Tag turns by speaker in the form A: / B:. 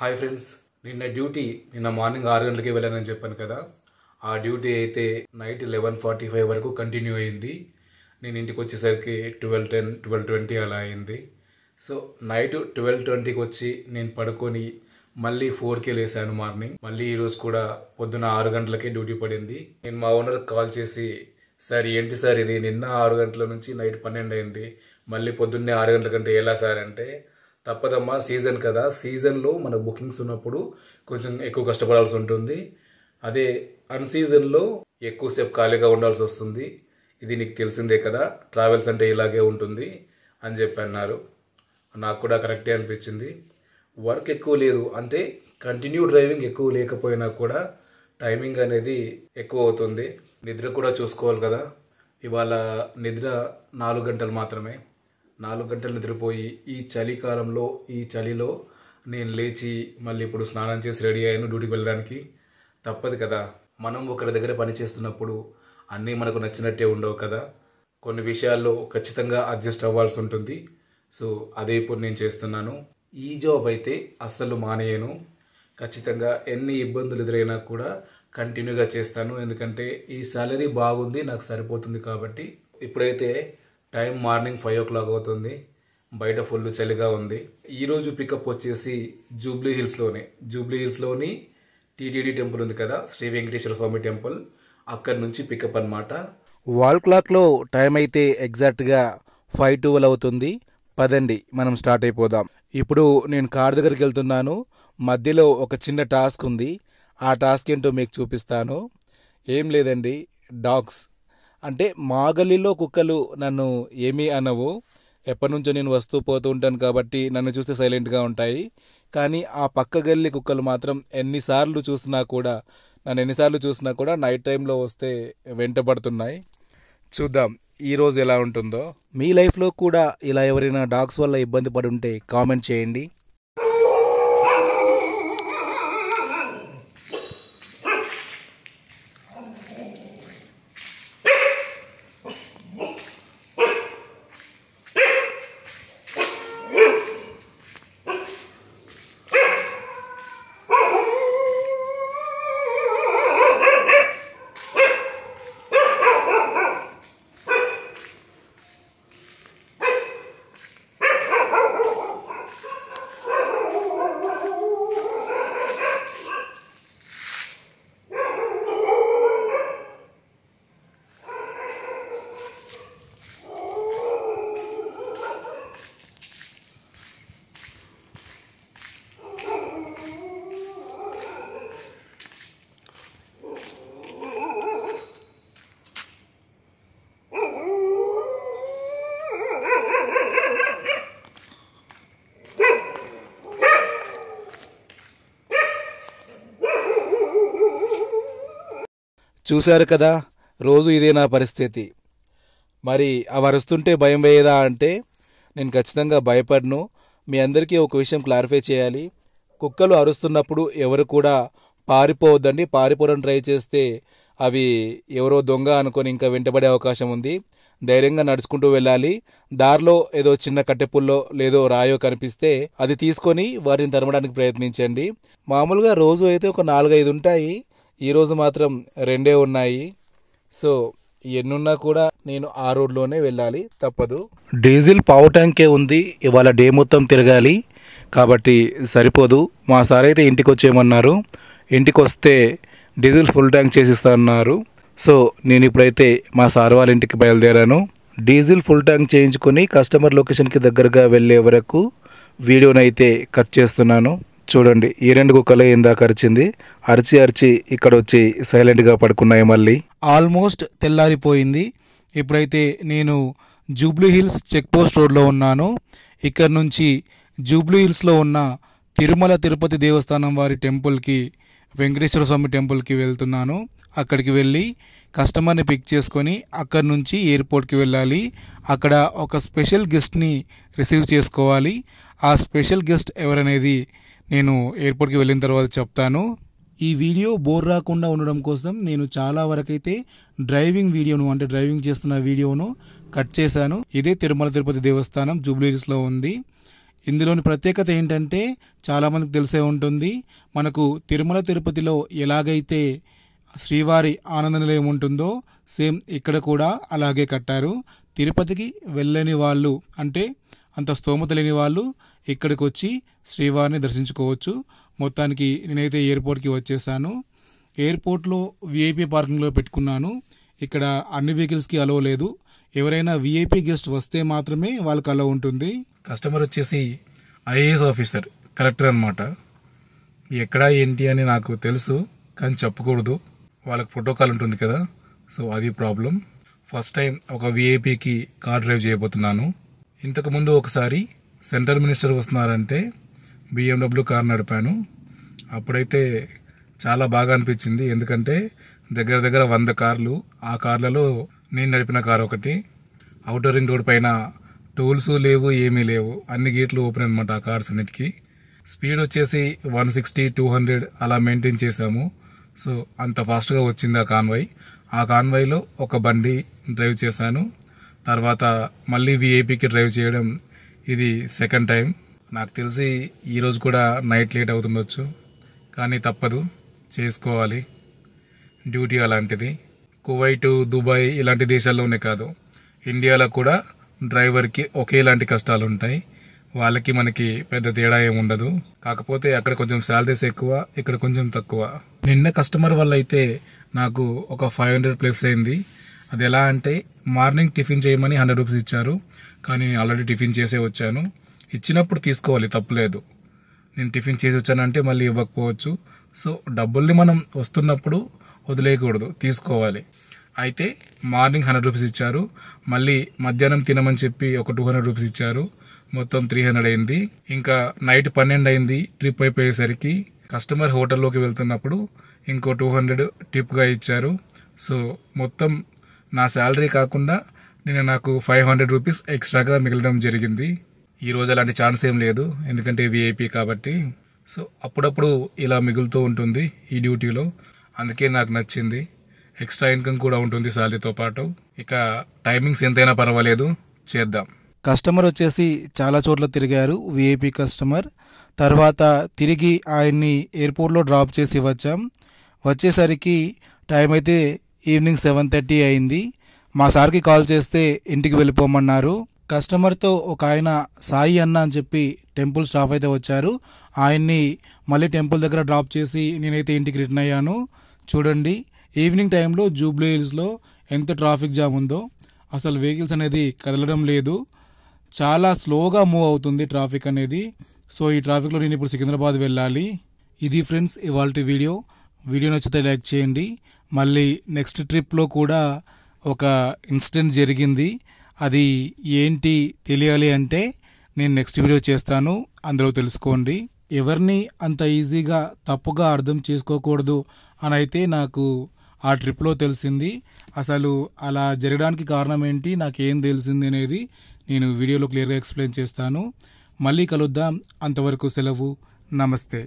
A: Hi friends, నిన్న morning 6 గంటలకి వెళ్ళానని చెప్పాను కదా. ఆ డ్యూటీ అయితే నైట్ 11:45 వరకు కంటిన్యూ అయింది. నేను ఇంటికి వచ్చేసరికి 12:10 12:20 అలా అయింది. సో నైట్ 12:20కి వచ్చి నేను పడుకొని మళ్ళీ 4కి లేసాను మార్నింగ్. మళ్ళీ ఈరోజు కూడా పొద్దున 6 గంటలకే డ్యూటీ పడింది. నేను మా ఓనర్కి కాల్ చేసి, సార్ ఏంటి సార్ ఇది, నిన్న 6 గంటల నుంచి నైట్ 12 అయింది, మళ్ళీ పొద్దున్నే 6 గంటల కంటే ఎలా సార్ అంటే, తప్పదమ్మా, సీజన్ కదా, సీజన్లో మన బుకింగ్స్ ఉన్నప్పుడు కొంచెం ఎక్కువ కష్టపడాల్సి ఉంటుంది, అదే అన్ సీజన్లో ఎక్కువసేపు ఖాళీగా ఉండాల్సి వస్తుంది, ఇది నీకు తెలిసిందే కదా, ట్రావెల్స్ అంటే ఇలాగే ఉంటుంది అని చెప్పి అన్నారు. నాకు కూడా కరెక్టే అనిపించింది. వర్క్ ఎక్కువ లేదు అంటే కంటిన్యూ డ్రైవింగ్ ఎక్కువ లేకపోయినా కూడా టైమింగ్ అనేది ఎక్కువ అవుతుంది. నిద్ర కూడా చూసుకోవాలి కదా. ఇవాళ నిద్ర 4 గంటలు మాత్రమే. 4 గంటలు నిద్రపోయి ఈ చలికాలంలో ఈ చలిలో నేను లేచి మళ్ళీ ఇప్పుడు స్నానం చేసి రెడీ అయ్యాను డ్యూటీకి వెళ్ళడానికి. తప్పదు కదా, మనం ఒకరి దగ్గర పని చేస్తున్నప్పుడు అన్నీ మనకు నచ్చినట్టే ఉండవు కదా, కొన్ని విషయాల్లో ఖచ్చితంగా అడ్జస్ట్ అవ్వాల్సి ఉంటుంది. సో అదే ఇప్పుడు నేను చేస్తున్నాను. ఈ జాబ్ అయితే అస్సలు మానేయను, ఖచ్చితంగా ఎన్ని ఇబ్బందులు ఎదురైనా కూడా కంటిన్యూగా చేస్తాను. ఎందుకంటే ఈ సాలరీ బాగుంది, నాకు సరిపోతుంది కాబట్టి. ఇప్పుడైతే టైం మార్నింగ్ 5 o'clock అవుతుంది, బయట ఫుల్ చలిగా ఉంది. ఈరోజు పికప్ వచ్చేసి జూబ్లీ హిల్స్లోని టీటీడీ టెంపుల్ ఉంది కదా, శ్రీ వెంకటేశ్వర స్వామి టెంపుల్, అక్కడి నుంచి పికప్ అన్నమాట.
B: వాల్ క్లాక్లో టైం అయితే ఎగ్జాక్ట్గా 5:12 అవుతుంది. పదండి మనం స్టార్ట్ అయిపోదాం. ఇప్పుడు నేను కార్ దగ్గరికి వెళ్తున్నాను. మధ్యలో ఒక చిన్న టాస్క్ ఉంది, ఆ టాస్క్ ఏంటో మీకు చూపిస్తాను. ఏం లేదండి, డాగ్స్ అంటే మా గల్లీలో కుక్కలు నన్ను ఏమీ అనవు. ఎప్పటి నుంచో నేను వస్తూ పోతూ ఉంటాను కాబట్టి నన్ను చూస్తే సైలెంట్గా ఉంటాయి. కానీ ఆ పక్క గల్లీ కుక్కలు మాత్రం ఎన్నిసార్లు చూసినా కూడా నైట్ టైంలో వస్తే వెంటబడుతున్నాయి. చూద్దాం ఈరోజు ఎలా ఉంటుందో. మీ లైఫ్లో కూడా ఇలా ఎవరైనా డాగ్స్ వల్ల ఇబ్బంది పడి ఉంటే కామెంట్ చేయండి. చూశారు కదా, రోజు ఇదే నా పరిస్థితి. మరి అవి అరుస్తుంటే భయం వేయదా అంటే నేను ఖచ్చితంగా భయపడను. మీ అందరికీ ఒక విషయం క్లారిఫై చేయాలి, కుక్కలు అరుస్తున్నప్పుడు ఎవరు కూడా పారిపోవద్దండి. పారిపోవడం ట్రై చేస్తే అవి ఎవరో దొంగ అనుకొని ఇంకా వెంటబడే అవకాశం ఉంది. ధైర్యంగా నడుచుకుంటూ వెళ్ళాలి. దారిలో ఏదో చిన్న కట్టెపుల్లో లేదో రాయో కనిపిస్తే అది తీసుకొని వాటిని తరమడానికి ప్రయత్నించండి. మామూలుగా రోజు అయితే ఒక 4-5 ఉంటాయి, ఈరోజు మాత్రం 2 ఉన్నాయి. సో ఎన్నున్నా కూడా నేను ఆ రోడ్లోనే వెళ్ళాలి, తప్పదు. డీజిల్ పావు ట్యాంకే ఉంది, ఇవాళ డే మొత్తం తిరగాలి కాబట్టి సరిపోదు. మా సార్ అయితే ఇంటికి వచ్చేయమన్నారు, ఇంటికి వస్తే డీజిల్ ఫుల్ ట్యాంక్ చేసిస్తారన్నారు. సో నేను ఇప్పుడైతే మా సార్ వాళ్ళ ఇంటికి బయలుదేరాను. డీజిల్ ఫుల్ ట్యాంక్ చేయించుకొని కస్టమర్ లొకేషన్కి దగ్గరగా వెళ్ళే వరకు వీడియోనైతే కట్ చేస్తున్నాను. చూడండి, ఈ 2 కుక్కలే ఇందాక అరిచింది, అరిచి ఇక్కడ వచ్చి సైలెంట్గా పడుకున్నాయి. మళ్ళీ ఆల్మోస్ట్ తెల్లారిపోయింది. ఇప్పుడైతే నేను జూబ్లీ హిల్స్ చెక్ పోస్ట్ రోడ్లో ఉన్నాను. ఇక్కడ నుంచి జూబ్లీ హిల్స్లో ఉన్న తిరుమల తిరుపతి దేవస్థానం వారి టెంపుల్కి, వెంకటేశ్వర స్వామి టెంపుల్కి వెళ్తున్నాను. అక్కడికి వెళ్ళి కస్టమర్ని పిక్ చేసుకొని అక్కడి నుంచి ఎయిర్పోర్ట్కి వెళ్ళాలి. అక్కడ ఒక స్పెషల్ గెస్ట్ని రిసీవ్ చేసుకోవాలి. ఆ స్పెషల్ గెస్ట్ ఎవరనేది నేను ఎయిర్పోర్ట్కి వెళ్ళిన తర్వాత చెప్తాను. ఈ వీడియో బోర్ రాకుండా ఉండడం కోసం నేను చాలా వరకైతే డ్రైవింగ్ చేస్తున్న వీడియోను కట్ చేశాను. ఇదే తిరుమల తిరుపతి దేవస్థానం జూబ్లీ హిల్స్లో ఉంది. ఇందులోని ప్రత్యేకత ఏంటంటే చాలామందికి తెలిసే ఉంటుంది, మనకు తిరుమల తిరుపతిలో ఎలాగైతే శ్రీవారి ఆనంద నిలయం ఉంటుందో సేమ్ ఇక్కడ కూడా అలాగే కట్టారు. తిరుపతికి వెళ్ళని వాళ్ళు, అంటే అంత స్తోమత లేని వాళ్ళు ఇక్కడికి వచ్చి శ్రీవారిని దర్శించుకోవచ్చు. మొత్తానికి నేనైతే ఎయిర్పోర్ట్కి వచ్చేసాను. ఎయిర్పోర్ట్లో విఐపి పార్కింగ్లో పెట్టుకున్నాను. ఇక్కడ అన్ని వెహికల్స్కి అలవ్ లేదు. ఎవరైనా విఐపి గెస్ట్ వస్తే మాత్రమే వాళ్ళకి అలవ్ ఉంటుంది. కస్టమర్ వచ్చేసి ఐఏఎస్ ఆఫీసర్, కలెక్టర్ అనమాట. ఎక్కడ ఏంటి అని నాకు తెలుసు, కానీ చెప్పకూడదు, వాళ్ళకి ప్రోటోకాల్ ఉంటుంది కదా, సో అది ప్రాబ్లం. ఫస్ట్ టైం ఒక విఐపికి కార్ డ్రైవ్ చేయబోతున్నాను. ఇంతకుముందు ఒకసారి సెంట్రల్ మినిస్టర్ వస్తున్నారంటే BMW కార్ నడిపాను. అప్పుడైతే చాలా బాగా అనిపించింది, ఎందుకంటే దగ్గర దగ్గర 100 కార్లు, ఆ కార్లలో నేను నడిపిన కార్ ఒకటి. అవుటర్ రింగ్ రోడ్ పైన టూల్స్ లేవు, ఏమీ లేవు, అన్ని గేట్లు ఓపెన్ అనమాట ఆ కార్స్ అన్నిటికీ. స్పీడ్ వచ్చేసి 160, 200 అలా మెయింటైన్ చేశాము. సో అంత ఫాస్ట్గా వచ్చింది ఆ కాన్వాయ్. ఆ కాన్వాయ్లో ఒక బండి డ్రైవ్ చేశాను. తర్వాత మళ్ళీ విఐపికి డ్రైవ్ చేయడం ఇది సెకండ్ టైం. నాకు తెలిసి ఈరోజు కూడా నైట్ లేట్ అవుతుండొచ్చు, కానీ తప్పదు, చేసుకోవాలి, డ్యూటీ అలాంటిది. కువైట్, దుబాయ్ ఇలాంటి దేశాల్లోనే కాదు, ఇండియాలో కూడా డ్రైవర్కి ఒకేలాంటి కష్టాలు ఉంటాయి. వాళ్ళకి మనకి పెద్ద తేడా ఏముండదు, కాకపోతే అక్కడ కొంచెం శాలరీస్ ఎక్కువ, ఇక్కడ కొంచెం తక్కువ. నిన్న కస్టమర్ వల్ల అయితే నాకు ఒక 500 ప్లస్ అయింది. అది ఎలా అంటే మార్నింగ్ టిఫిన్ చేయమని 100 రూపీస్ ఇచ్చారు, కానీ నేను ఆల్రెడీ టిఫిన్ చేసే వచ్చాను. ఇచ్చినప్పుడు తీసుకోవాలి, తప్పులేదు. నేను టిఫిన్ చేసి వచ్చానంటే మళ్ళీ ఇవ్వకపోవచ్చు. సో డబ్బుల్ని మనం వస్తున్నప్పుడు వదిలేయకూడదు, తీసుకోవాలి. అయితే మార్నింగ్ 100 రూపీస్ ఇచ్చారు, మళ్ళీ మధ్యాహ్నం తినమని చెప్పి ఒక 200 రూపీస్ ఇచ్చారు, మొత్తం 300 అయింది. ఇంకా నైట్ 12 అయింది ట్రిప్ అయిపోయేసరికి. కస్టమర్ హోటల్లోకి వెళ్తున్నప్పుడు ఇంకో 200 టిప్గా ఇచ్చారు. సో మొత్తం నా శాలరీ కాకుండా నాకు 500 రూపీస్ ఎక్స్ట్రాగా మిగలడం జరిగింది. ఈరోజు అలాంటి ఛాన్స్ ఏం లేదు, ఎందుకంటే విఐపి కాబట్టి. సో అప్పుడప్పుడు ఇలా మిగులుతూ ఉంటుంది ఈ డ్యూటీలో, అందుకే నాకు నచ్చింది. ఎక్స్ట్రా ఇన్కమ్ కూడా ఉంటుంది శాలరీతో పాటు. ఇక టైమింగ్స్ ఎంతైనా పర్వాలేదు, చేద్దాం. కస్టమర్ వచ్చేసి చాలా చోట్ల తిరిగారు, విఐపి కస్టమర్. తర్వాత తిరిగి ఆయన్ని ఎయిర్పోర్ట్లో డ్రాప్ చేసి వచ్చేసరికి టైం అయితే ఈవినింగ్ 7:30 అయింది. మా సార్కి కాల్ చేస్తే ఇంటికి వెళ్ళిపోమన్నారు. కస్టమర్తో ఒక ఆయన సాయి అన్న అని చెప్పి టెంపుల్ స్టాఫ్ అయితే వచ్చారు. ఆయన్ని మళ్ళీ టెంపుల్ దగ్గర డ్రాప్ చేసి నేనైతే ఇంటికి రిటర్న్ అయ్యాను. చూడండి ఈవినింగ్ టైంలో జూబ్లీ హిల్స్లో ఎంత ట్రాఫిక్ జామ్ ఉందో. అసలు వెహికల్స్ అనేది కదలడం లేదు, చాలా స్లోగా మూవ్ అవుతుంది ట్రాఫిక్ అనేది. సో ఈ ట్రాఫిక్లో నేను ఇప్పుడు సికింద్రాబాద్ వెళ్ళాలి. ఇది ఫ్రెండ్స్ ఇవాల్టి వీడియో నచ్చితే లైక్ చేయండి. మళ్ళీ నెక్స్ట్ ట్రిప్లో కూడా ఒక ఇన్సిడెంట్ జరిగింది, అది ఏంటి తెలియాలి అంటే నేను నెక్స్ట్ వీడియో చేస్తాను, అందులో తెలుసుకోండి. ఎవరిని అంత ఈజీగా తప్పుగా అర్థం చేసుకోకూడదు అని అయితే నాకు ఆ ట్రిప్లో తెలిసింది. అసలు అలా జరగడానికి కారణం ఏంటి, నాకేం తెలిసింది అనేది నేను వీడియోలో క్లియర్గా ఎక్స్ప్లెయిన్ చేస్తాను. మళ్ళీ కలుద్దాం, అంతవరకు సెలవు, నమస్తే.